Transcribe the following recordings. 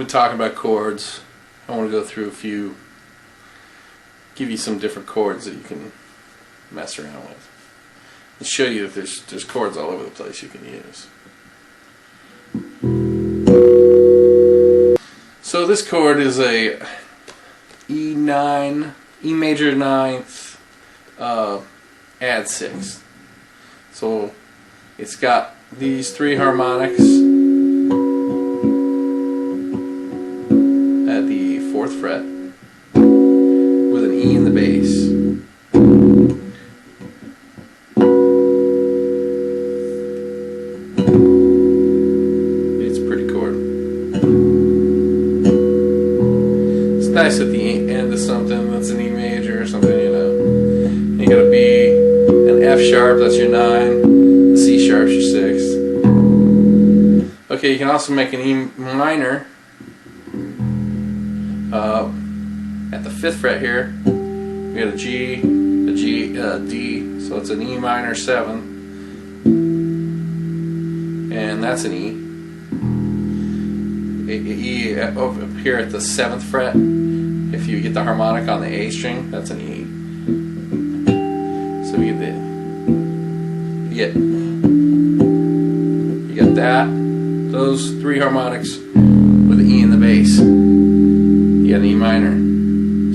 talking about chords, I want to go through a few, give you some different chords that you can mess around with, and show you that there's chords all over the place you can use. So this chord is a E major ninth, add 6. So it's got these 3 harmonics at the 4th fret with an E in the bass. It's a pretty chord. It's nice at the end of something that's an E major or something, you know. You got a B, an F sharp, that's your 9, the C sharp's your 6. Okay, you can also make an E minor at the 5th fret here. We got a G, a D, so it's an E minor 7, and that's an E. E over here at the 7th fret. If you get the harmonic on the A string, that's an E. So you get that, those 3 harmonics with an E in the bass. You got an E minor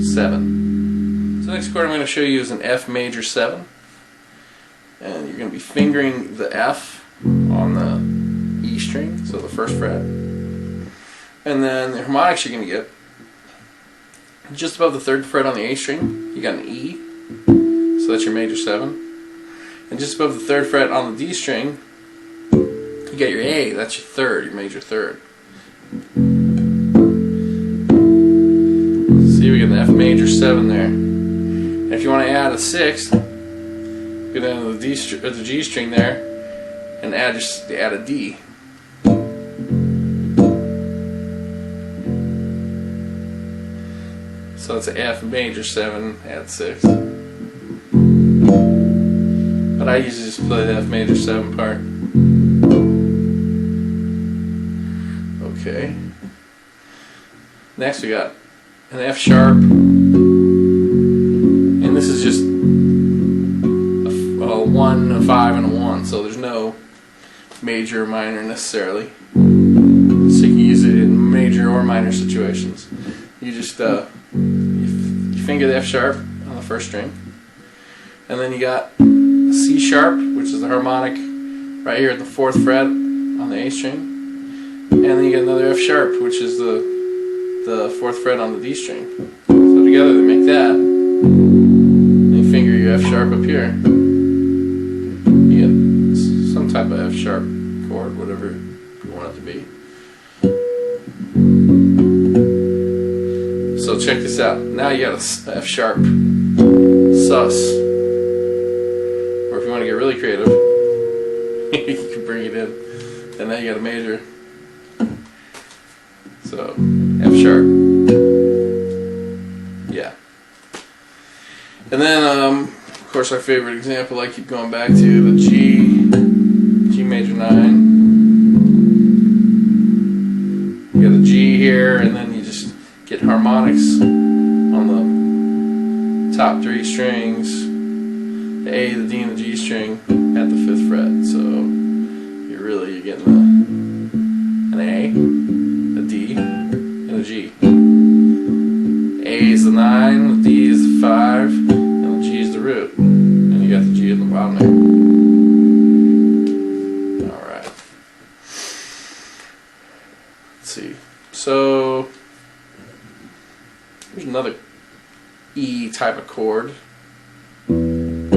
7. So the next chord I'm going to show you is an F major 7, and you're going to be fingering the F on the E string, so the 1st fret, and then the harmonics you're going to get just above the 3rd fret on the A string. You got an E, so that's your major 7, and just above the 3rd fret on the D string you got your A, that's your 3rd, your major 3rd. See, we got an F major 7 there. And if you want to add a 6th, go down to the G string there and add a D. So it's an F major 7, add 6. But I usually just play the F major 7 part. Okay. Next we got an F sharp, and this is just a 1, a 5, and a 1, so there's no major or minor necessarily. So you can use it in major or minor situations. You just you finger the F sharp on the 1st string, and then you got a C sharp, which is the harmonic right here at the 4th fret on the A string, and then you get another F sharp, which is the 4th fret on the D string. So together they make that. And you finger your F sharp up here. You get some type of F sharp chord, whatever you want it to be. So check this out. Now you got a F sharp sus. Or if you want to get really creative, you can bring it in. And now you got a major. So F sharp. Yeah. And then of course our favorite example I keep going back to, the G major 9. You got a G here, and then you just get harmonics on the top 3 strings, the A, the D, and the G string at the 5th fret. So you're getting an A, a D, and a G. A is the 9, the D is the 5, and the G is the root. And you got the G at the bottom there. Alright. Let's see. So here's another E type of chord. I'm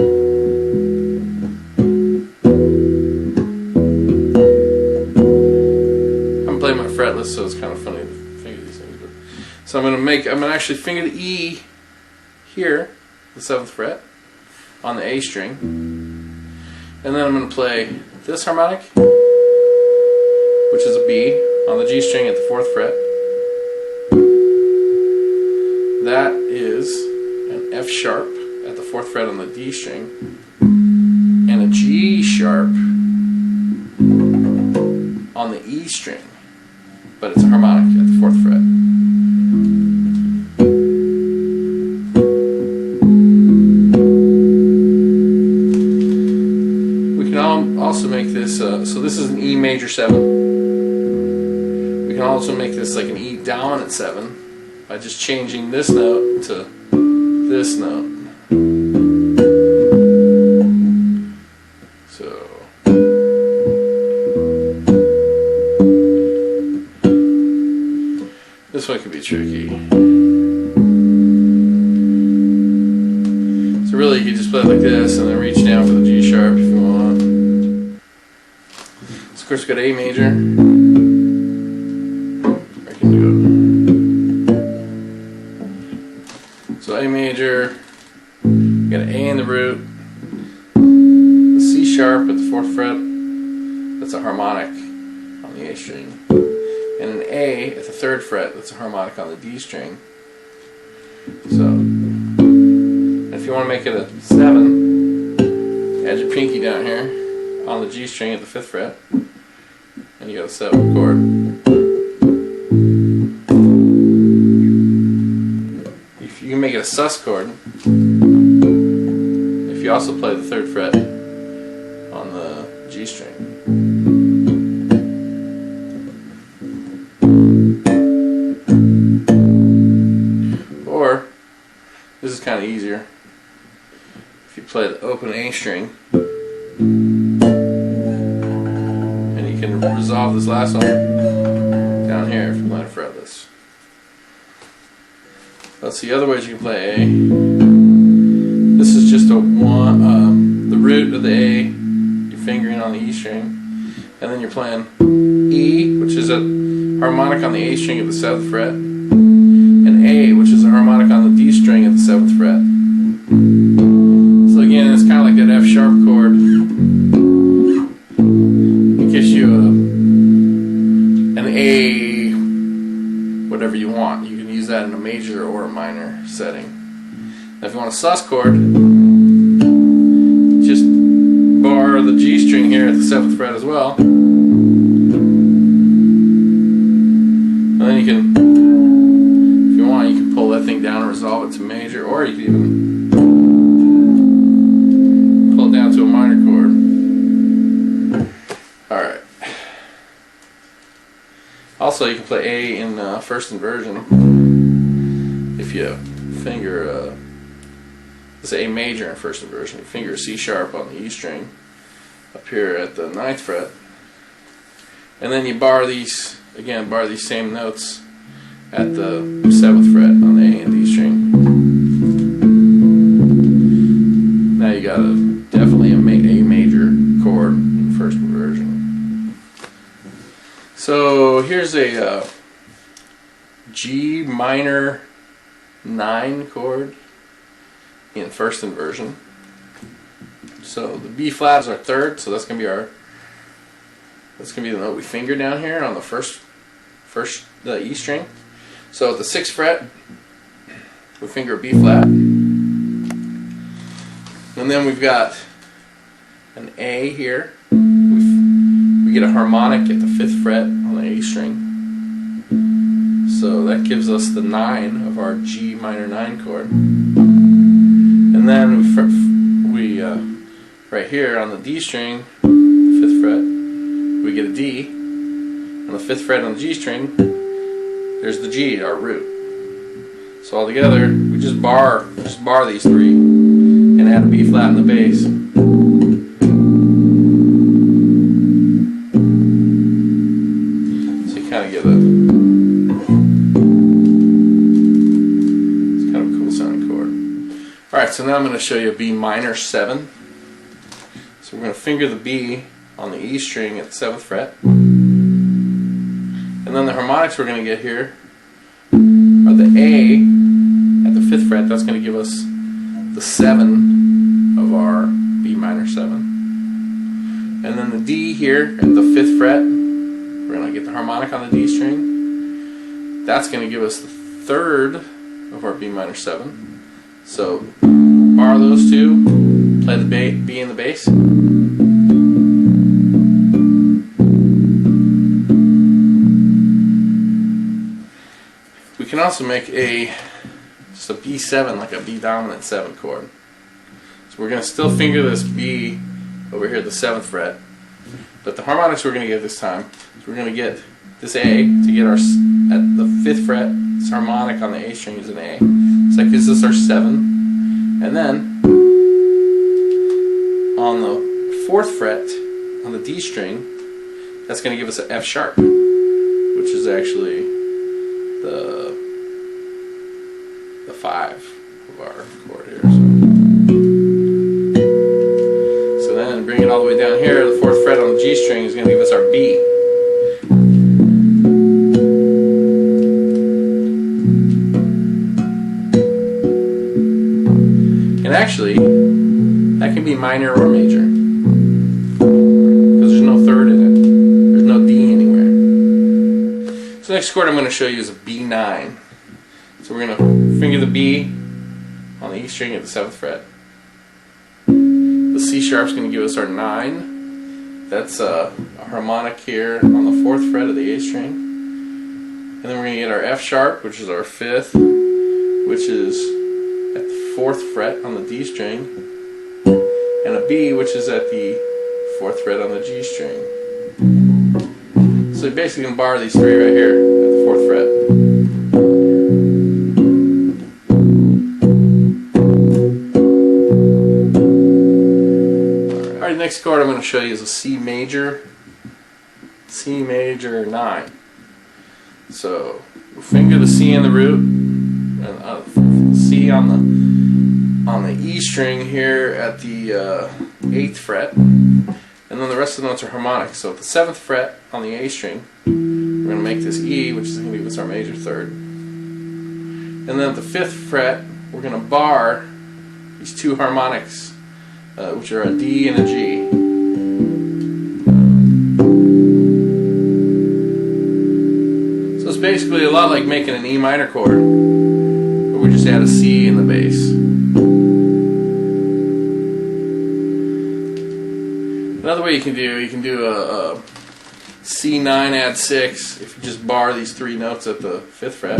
playing my fretless, so it's kind of funny to finger these things. But so I'm gonna actually finger the E here, the 7th fret, on the A string, and then I'm gonna play this harmonic, which is a B, on the G string at the 4th fret. That is an F sharp at the 4th fret on the D string, and a G sharp on the E string. but it's a harmonic at the 4th fret. We can also make this, so this is an E major 7. We can also make this like an E dominant 7 by just changing this note to this note. So this one could be tricky. So really you could just play it like this and then reach down for the G sharp if you want. So of course we got A major. I can do it. So A major, we got an A in the root, the C sharp at the 4th fret, that's a harmonic on the A string, and an A at the 3rd fret, that's a harmonic on the D string. So, if you want to make it a 7, add your pinky down here on the G string at the 5th fret, and you got a 7 chord. You can make it a sus chord if you also play the 3rd fret on the G string. Or, this is kind of easier, if you play the open A string and you can resolve this last one down here if you want to fretless. Let's see other ways you can play A. This is just the root of the A, you're fingering on the E string, and then you're playing E, which is a harmonic on the A string at the 7th fret, and A, which is a harmonic on the D string at the 7th fret. So again, it's kind of like that F sharp chord. It gives you an A, whatever you want. You can use that in a major or a minor setting. Now if you want a sus chord, just bar the G string here at the 7th fret as well. And then you can, if you want, you can pull that thing down and resolve it to major, or you can even pull it down to a minor chord. Alright. Also, you can play A in first inversion if you finger let's say A major in first inversion. You finger a C sharp on the E string up here at the 9th fret, and then you bar these same notes at the 7th fret on the A and D string. Now you got definitely a major chord in first inversion. So here's a G minor 9 chord in first inversion. So the B flat is our 3rd, so that's gonna be the note we finger down here on the first the E string. So at the 6th fret, we finger a B flat, and then we've got an A here. We get a harmonic at the 5th fret on the A string. So that gives us the 9 of our G minor 9 chord. And then we right here on the D string, the 5th fret, we get a D. On the 5th fret on the G string, there's the G, our root. So all together, we just bar these 3 and add a B flat in the bass. So you kind of get it's kind of a cool sounding chord. Alright, so now I'm going to show you a B minor 7. So we're going to finger the B on the E string at the 7th fret. And then the harmonics we're going to get here are the A at the 5th fret. That's going to give us the 7 of our B minor 7. And then the D here at the 5th fret, we're going to get the harmonic on the D string. That's going to give us the 3rd of our B minor 7. So bar those two, play the B in the bass. also make just a B7, like a B dominant 7 chord. So we're going to still finger this B over here at the 7th fret, but the harmonics we're going to get this time. So we're going to get this A to get our, at the 5th fret, this harmonic on the A string is an A. So that gives us our 7. And then on the 4th fret, on the D string, that's going to give us an F sharp, which is actually the 5 of our chord here. So then bring it all the way down here, the 4th fret on the G string is going to give us our B. And actually, that can be minor or major, because there's no third in it. There's no D anywhere. So the next chord I'm going to show you is a B9. So we're going to finger the B on the E string at the 7th fret. The C sharp is going to give us our 9. That's a harmonic here on the 4th fret of the A string. And then we're going to get our F sharp, which is our 5th, which is at the 4th fret on the D string, and a B, which is at the 4th fret on the G string. So you basically can bar these three right here at the 4th fret. Alright, the next chord I'm going to show you is a C major 9. So we'll finger the C in the root, and C on the E string here at the 8th fret, and then the rest of the notes are harmonic. So at the 7th fret on the A string, we're going to make this E, which is going to give us our major 3rd. And then at the 5th fret, we're going to bar these two harmonics, which are a D and a G. So it's basically a lot like making an E minor chord, but we just add a C in the bass. Another way you can do a C9 add 6 if you just bar these three notes at the 5th fret.